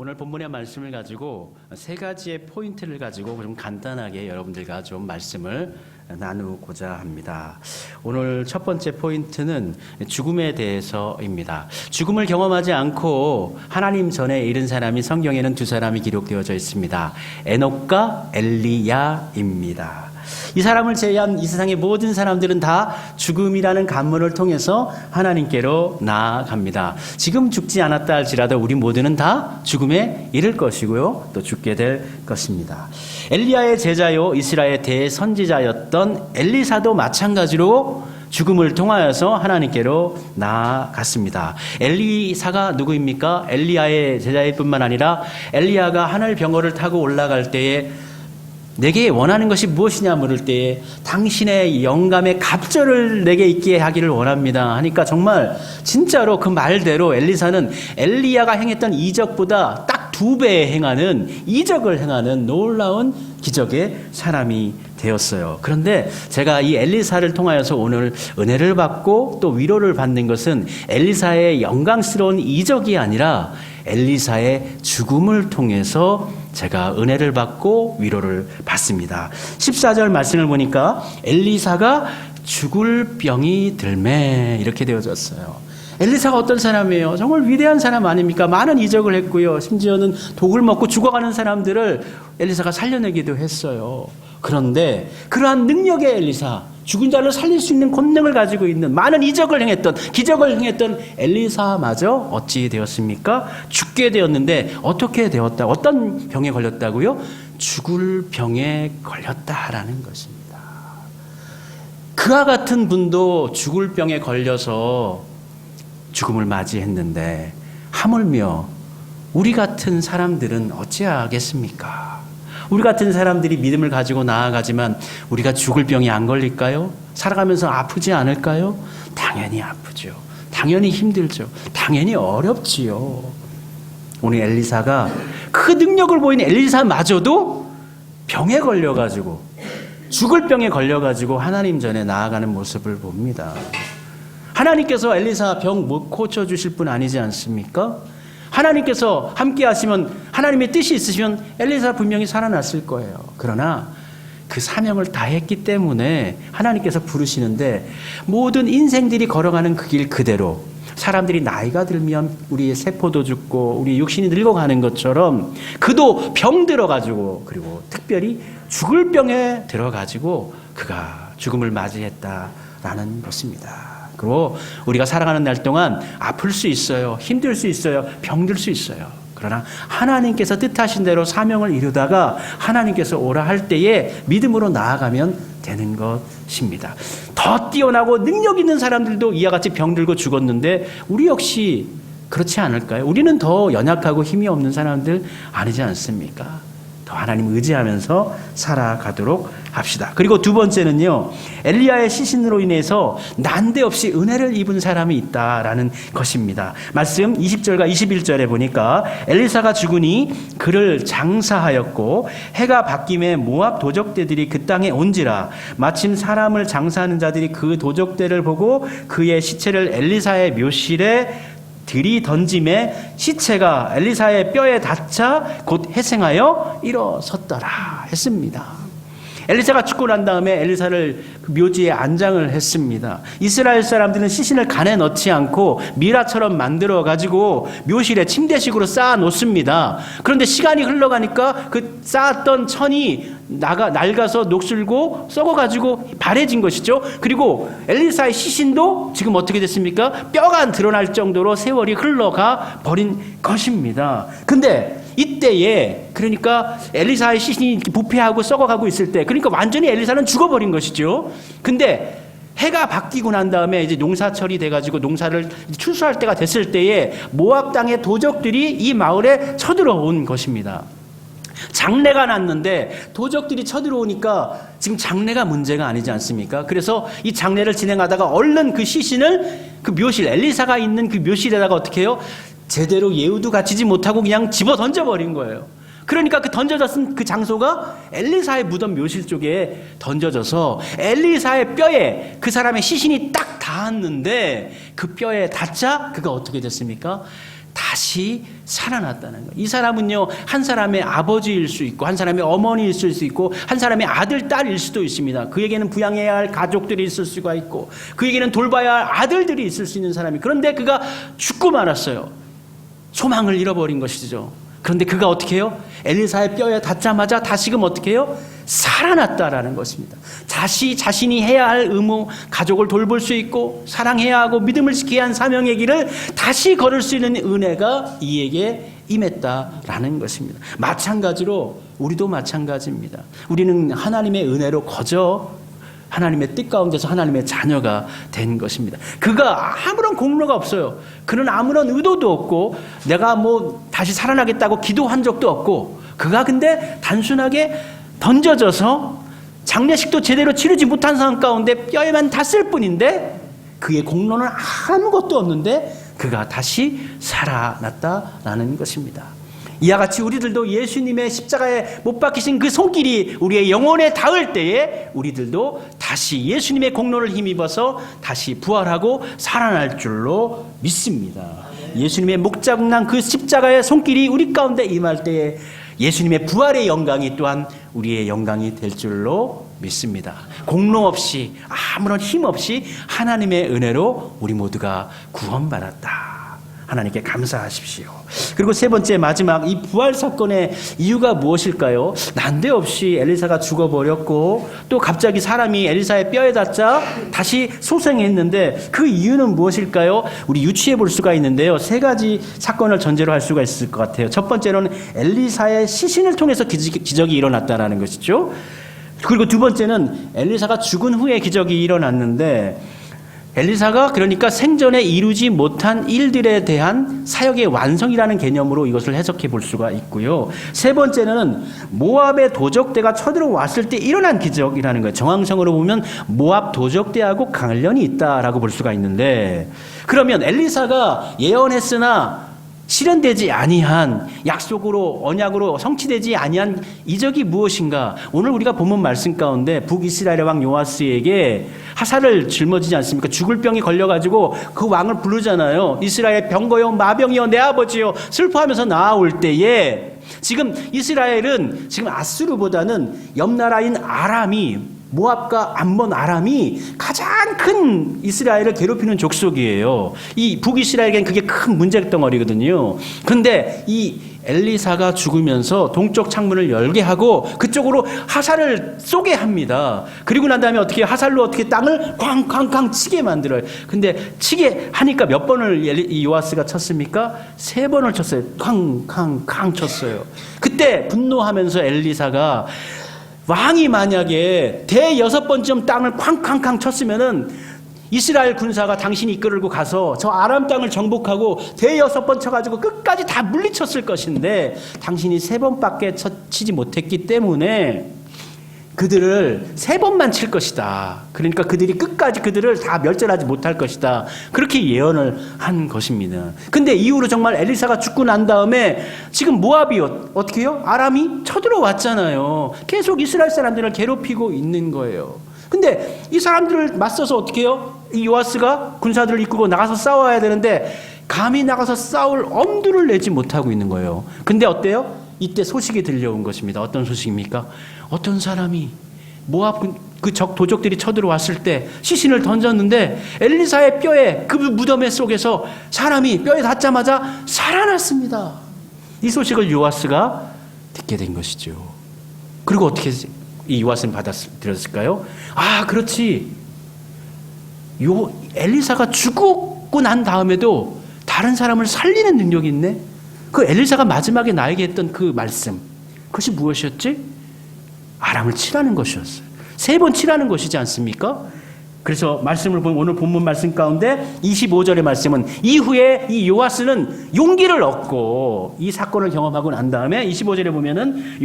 오늘 본문의 말씀을 가지고 세 가지의 포인트를 가지고 좀 간단하게 여러분들과 좀 말씀을 나누고자 합니다. 오늘 첫 번째 포인트는 죽음에 대해서입니다. 죽음을 경험하지 않고 하나님 전에 이른 사람이 성경에는 두 사람이 기록되어져 있습니다. 에녹과 엘리야입니다. 이 사람을 제외한 이 세상의 모든 사람들은 다 죽음이라는 관문을 통해서 하나님께로 나아갑니다. 지금 죽지 않았다 할지라도 우리 모두는 다 죽음에 이를 것이고요, 또 죽게 될 것입니다. 엘리야의 제자요 이스라엘의 대선지자였던 엘리사도 마찬가지로 죽음을 통하여서 하나님께로 나아갔습니다. 엘리사가 누구입니까? 엘리야의 제자일 뿐만 아니라 엘리야가 하늘 병거를 타고 올라갈 때에 내게 원하는 것이 무엇이냐 물을 때에 당신의 영감의 갑절을 내게 있게 하기를 원합니다 하니까 정말 진짜로 그 말대로 엘리사는 엘리야가 행했던 이적보다 딱 2배 행하는 이적을 행하는 놀라운 기적의 사람이 되었어요. 그런데 제가 이 엘리사를 통하여서 오늘 은혜를 받고 또 위로를 받는 것은 엘리사의 영광스러운 이적이 아니라 엘리사의 죽음을 통해서 제가 은혜를 받고 위로를 받습니다. 14절 말씀을 보니까 엘리사가 죽을 병이 들매 이렇게 되어졌어요. 엘리사가 어떤 사람이에요? 정말 위대한 사람 아닙니까? 많은 이적을 했고요. 심지어는 독을 먹고 죽어가는 사람들을 엘리사가 살려내기도 했어요. 그런데 그러한 능력의 엘리사, 죽은 자를 살릴 수 있는 권능을 가지고 있는 많은 이적을 행했던, 기적을 행했던 엘리사마저 어찌 되었습니까? 죽게 되었는데 어떻게 되었다? 어떤 병에 걸렸다고요? 죽을 병에 걸렸다라는 것입니다. 그와 같은 분도 죽을 병에 걸려서 죽음을 맞이했는데 하물며 우리 같은 사람들은 어찌하겠습니까? 우리 같은 사람들이 믿음을 가지고 나아가지만 우리가 죽을 병이 안 걸릴까요? 살아가면서 아프지 않을까요? 당연히 아프죠. 당연히 힘들죠. 당연히 어렵지요. 오늘 엘리사가 그 능력을 보인 엘리사마저도 병에 걸려가지고 죽을 병에 걸려가지고 하나님 전에 나아가는 모습을 봅니다. 하나님께서 엘리사 병 못 고쳐주실 분 아니지 않습니까? 하나님께서 함께 하시면, 하나님의 뜻이 있으시면 엘리사 분명히 살아났을 거예요. 그러나 그 사명을 다했기 때문에 하나님께서 부르시는데 모든 인생들이 걸어가는 그 길 그대로 사람들이 나이가 들면 우리의 세포도 죽고 우리 육신이 늙어가는 것처럼 그도 병 들어가지고, 그리고 특별히 죽을 병에 들어가지고 그가 죽음을 맞이했다라는 것입니다. 그리고 우리가 살아가는 날 동안 아플 수 있어요. 힘들 수 있어요. 병들 수 있어요. 그러나 하나님께서 뜻하신 대로 사명을 이루다가 하나님께서 오라 할 때에 믿음으로 나아가면 되는 것입니다. 더 뛰어나고 능력 있는 사람들도 이와 같이 병들고 죽었는데 우리 역시 그렇지 않을까요? 우리는 더 연약하고 힘이 없는 사람들 아니지 않습니까? 더 하나님 의지하면서 살아가도록 합시다. 그리고 두 번째는요, 엘리야의 시신으로 인해서 난데없이 은혜를 입은 사람이 있다라는 것입니다. 말씀 20절과 21절에 보니까 엘리사가 죽으니 그를 장사하였고 해가 바뀜에 모압 도적대들이 그 땅에 온지라 마침 사람을 장사하는 자들이 그 도적대를 보고 그의 시체를 엘리사의 묘실에 들이던짐에 시체가 엘리사의 뼈에 닿자 곧 회생하여 일어섰더라 했습니다. 엘리사가 죽고 난 다음에 엘리사를 그 묘지에 안장을 했습니다. 이스라엘 사람들은 시신을 간에 넣지 않고 미라처럼 만들어 가지고 묘실에 침대식으로 쌓아 놓습니다. 그런데 시간이 흘러가니까 그 쌓았던 천이 낡아서 녹슬고 썩어가지고 바래진 것이죠. 그리고 엘리사의 시신도 지금 어떻게 됐습니까? 뼈가 드러날 정도로 세월이 흘러가 버린 것입니다. 근데 이때에, 그러니까 엘리사의 시신이 부패하고 썩어가고 있을 때, 그러니까 완전히 엘리사는 죽어버린 것이죠. 근데 해가 바뀌고 난 다음에 이제 농사철이 돼가지고 농사를 추수할 때가 됐을 때에 모압 땅의 도적들이 이 마을에 쳐들어온 것입니다. 장례가 났는데 도적들이 쳐들어오니까 지금 장례가 문제가 아니지 않습니까? 그래서 이 장례를 진행하다가 얼른 그 시신을 그 묘실, 엘리사가 있는 그 묘실에다가 어떻게 해요? 제대로 예우도 갖추지 못하고 그냥 집어 던져버린 거예요. 그러니까 그 던져졌은 그 장소가 엘리사의 무덤 묘실 쪽에 던져져서 엘리사의 뼈에 그 사람의 시신이 딱 닿았는데 그 뼈에 닿자 그가 어떻게 됐습니까? 다시 살아났다는 거예요. 이 사람은요, 한 사람의 아버지일 수 있고, 한 사람의 어머니일 수 있고, 한 사람의 아들, 딸일 수도 있습니다. 그에게는 부양해야 할 가족들이 있을 수가 있고, 그에게는 돌봐야 할 아들들이 있을 수 있는 사람이. 그런데 그가 죽고 말았어요. 소망을 잃어버린 것이죠. 그런데 그가 어떻게 해요? 엘리사의 뼈에 닿자마자 다시금 어떻게 해요? 살아났다라는 것입니다. 다시 자신이 해야 할 의무, 가족을 돌볼 수 있고 사랑해야 하고 믿음을 지켜야 한 사명의 길을 다시 걸을 수 있는 은혜가 이에게 임했다라는 것입니다. 마찬가지로 우리도 마찬가지입니다. 우리는 하나님의 은혜로 거저 하나님의 뜻 가운데서 하나님의 자녀가 된 것입니다. 그가 아무런 공로가 없어요. 그는 아무런 의도도 없고 내가 다시 살아나겠다고 기도한 적도 없고, 그가 근데 단순하게 던져져서 장례식도 제대로 치르지 못한 상황 가운데 뼈에만 닿았을 뿐인데 그의 공로는 아무것도 없는데 그가 다시 살아났다라는 것입니다. 이와 같이 우리들도 예수님의 십자가에 못 박히신 그 손길이 우리의 영혼에 닿을 때에 우리들도 다시 예수님의 공로를 힘입어서 다시 부활하고 살아날 줄로 믿습니다. 예수님의 목자국난 그 십자가의 손길이 우리 가운데 임할 때에 예수님의 부활의 영광이 또한 우리의 영광이 될 줄로 믿습니다. 공로 없이 아무런 힘 없이 하나님의 은혜로 우리 모두가 구원받았다. 하나님께 감사하십시오. 그리고 세 번째 마지막 이 부활 사건의 이유가 무엇일까요? 난데없이 엘리사가 죽어버렸고 또 갑자기 사람이 엘리사의 뼈에 닿자 다시 소생했는데 그 이유는 무엇일까요? 우리 유추해 볼 수가 있는데요. 세 가지 사건을 전제로 할 수가 있을 것 같아요. 첫 번째로는 엘리사의 시신을 통해서 기적이 일어났다는 것이죠. 그리고 두 번째는 엘리사가 죽은 후에 기적이 일어났는데 엘리사가 그러니까 생전에 이루지 못한 일들에 대한 사역의 완성이라는 개념으로 이것을 해석해 볼 수가 있고요. 세 번째는 모압의 도적대가 쳐들어왔을 때 일어난 기적이라는 거예요. 정황성으로 보면 모압 도적대하고 관련이 있다라고 볼 수가 있는데, 그러면 엘리사가 예언했으나 실현되지 아니한 약속으로 언약으로 성취되지 아니한 이적이 무엇인가? 오늘 우리가 본문 말씀 가운데 북이스라엘의 왕 요아스에게 화살을 짊어지지 않습니까? 죽을 병이 걸려가지고 그 왕을 부르잖아요. 이스라엘 병거여 마병이여 내 아버지여 슬퍼하면서 나아올 때에 지금 이스라엘은 지금 아수르보다는 옆나라인 아람이, 모압과 암몬 아람이 가장 큰 이스라엘을 괴롭히는 족속이에요. 이 북이스라엘에겐 그게 큰 문제덩어리거든요. 그런데 이 엘리사가 죽으면서 동쪽 창문을 열게 하고 그쪽으로 화살을 쏘게 합니다. 그리고 난 다음에 어떻게 화살로 어떻게 땅을 쾅쾅쾅 치게 만들어요. 근데 치게 하니까 몇 번을 이 요아스가 쳤습니까? 3번을 쳤어요. 쾅쾅쾅 쳤어요. 그때 분노하면서 엘리사가 왕이 만약에 대6번쯤 땅을 쾅쾅쾅 쳤으면은 이스라엘 군사가 당신이 이끌고 가서 저 아람 땅을 정복하고 대6번 쳐가지고 끝까지 다 물리쳤을 것인데 당신이 3번밖에 치지 못했기 때문에 그들을 3번만 칠 것이다. 그러니까 그들이 끝까지 그들을 다 멸절하지 못할 것이다. 그렇게 예언을 한 것입니다. 근데 이후로 정말 엘리사가 죽고 난 다음에 지금 모압이 어떻게 해요? 아람이 쳐들어왔잖아요. 계속 이스라엘 사람들을 괴롭히고 있는 거예요. 근데 이 사람들을 맞서서 어떻게 해요? 이 요아스가 군사들을 이끌고 나가서 싸워야 되는데 감히 나가서 싸울 엄두를 내지 못하고 있는 거예요. 근데 어때요? 이때 소식이 들려온 것입니다. 어떤 소식입니까? 어떤 사람이 모압 그 적 도적들이 쳐들어왔을 때 시신을 던졌는데 엘리사의 뼈에 그 무덤의 속에서 사람이 뼈에 닿자마자 살아났습니다. 이 소식을 요아스가 듣게 된 것이죠. 그리고 어떻게 이 요아스는 받아들였을까요? 아, 그렇지. 엘리사가 죽고 난 다음에도 다른 사람을 살리는 능력이 있네. 그 엘리사가 마지막에 나에게 했던 그 말씀, 그것이 무엇이었지? 아람을 치라는 것이었어요. 3번 치라는 것이지 않습니까? 그래서 말씀을 보면 오늘 본문 말씀 가운데 25절의 말씀은 이후에 이 요아스는 용기를 얻고 이 사건을 경험하고 난 다음에 25절에 보면은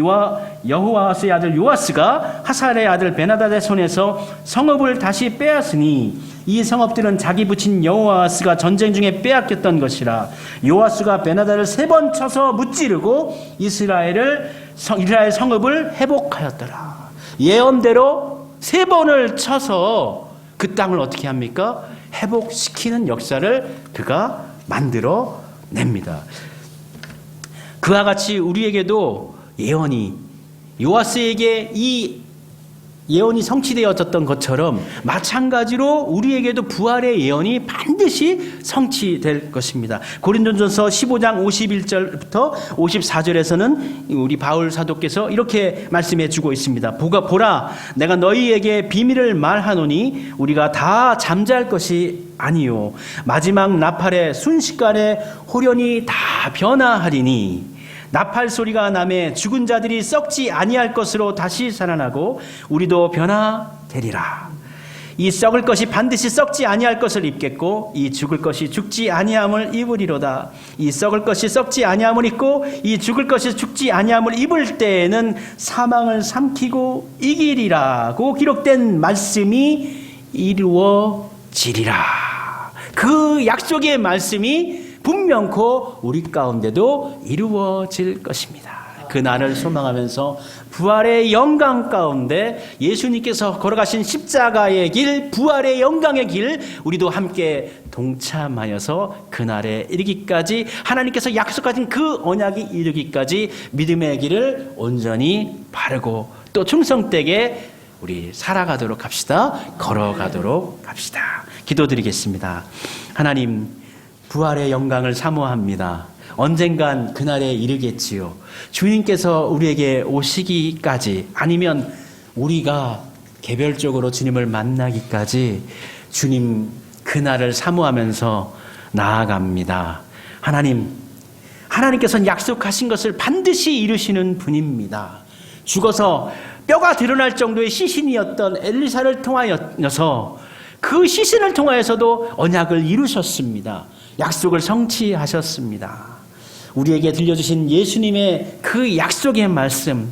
여호와스의 아들 요아스가 하살의 아들 베나닷의 손에서 성읍을 다시 빼앗으니 이 성읍들은 자기 붙인 여호아스가 전쟁 중에 빼앗겼던 것이라. 요아스가 베나닷을 3번 쳐서 무찌르고 이스라엘 성읍을 회복하였더라. 예언대로 3번을 쳐서 그 땅을 어떻게 합니까? 회복시키는 역사를 그가 만들어 냅니다. 그와 같이 우리에게도 예언이, 요아스에게 이 예언이 성취되어졌던 것처럼 마찬가지로 우리에게도 부활의 예언이 반드시 성취될 것입니다. 고린도전서 15장 51절부터 54절에서는 우리 바울 사도께서 이렇게 말씀해 주고 있습니다. 보라, 내가 너희에게 비밀을 말하노니 우리가 다 잠잘 것이 아니요 마지막 나팔의 순식간에 호련히 다 변화하리니 나팔 소리가 나매 죽은 자들이 썩지 아니할 것으로 다시 살아나고 우리도 변화되리라. 이 썩을 것이 반드시 썩지 아니할 것을 입겠고 이 죽을 것이 죽지 아니함을 입으리로다. 이 썩을 것이 썩지 아니함을 입고 이 죽을 것이 죽지 아니함을 입을 때에는 사망을 삼키고 이기리라고 기록된 말씀이 이루어지리라. 그 약속의 말씀이 분명코 우리 가운데도 이루어질 것입니다. 그 날을 소망하면서 부활의 영광 가운데 예수님께서 걸어가신 십자가의 길, 부활의 영광의 길, 우리도 함께 동참하여서 그 날에 이르기까지, 하나님께서 약속하신 그 언약이 이르기까지 믿음의 길을 온전히 바르고 또 충성되게 우리 살아가도록 합시다. 걸어가도록 합시다. 기도드리겠습니다. 하나님, 부활의 영광을 사모합니다. 언젠간 그날에 이르겠지요. 주님께서 우리에게 오시기까지, 아니면 우리가 개별적으로 주님을 만나기까지 주님 그날을 사모하면서 나아갑니다. 하나님께서는 약속하신 것을 반드시 이루시는 분입니다. 죽어서 뼈가 드러날 정도의 시신이었던 엘리사를 통하여서 그 시신을 통하여서도 언약을 이루셨습니다. 약속을 성취하셨습니다. 우리에게 들려주신 예수님의 그 약속의 말씀,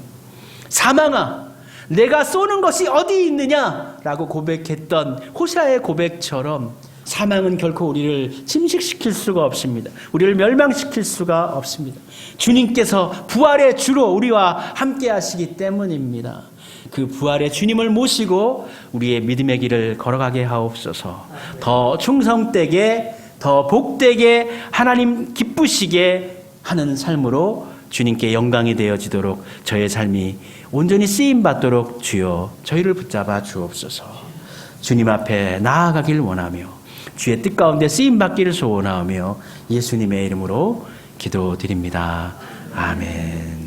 사망아 내가 쏘는 것이 어디 있느냐라고 고백했던 호세아의 고백처럼 사망은 결코 우리를 침식시킬 수가 없습니다. 우리를 멸망시킬 수가 없습니다. 주님께서 부활의 주로 우리와 함께 하시기 때문입니다. 그 부활의 주님을 모시고 우리의 믿음의 길을 걸어가게 하옵소서. 더 충성되게, 더 복되게, 하나님 기쁘시게 하는 삶으로 주님께 영광이 되어지도록 저의 삶이 온전히 쓰임받도록 주여 저희를 붙잡아 주옵소서. 주님 앞에 나아가길 원하며 주의 뜻 가운데 쓰임받기를 소원하며 예수님의 이름으로 기도드립니다. 아멘.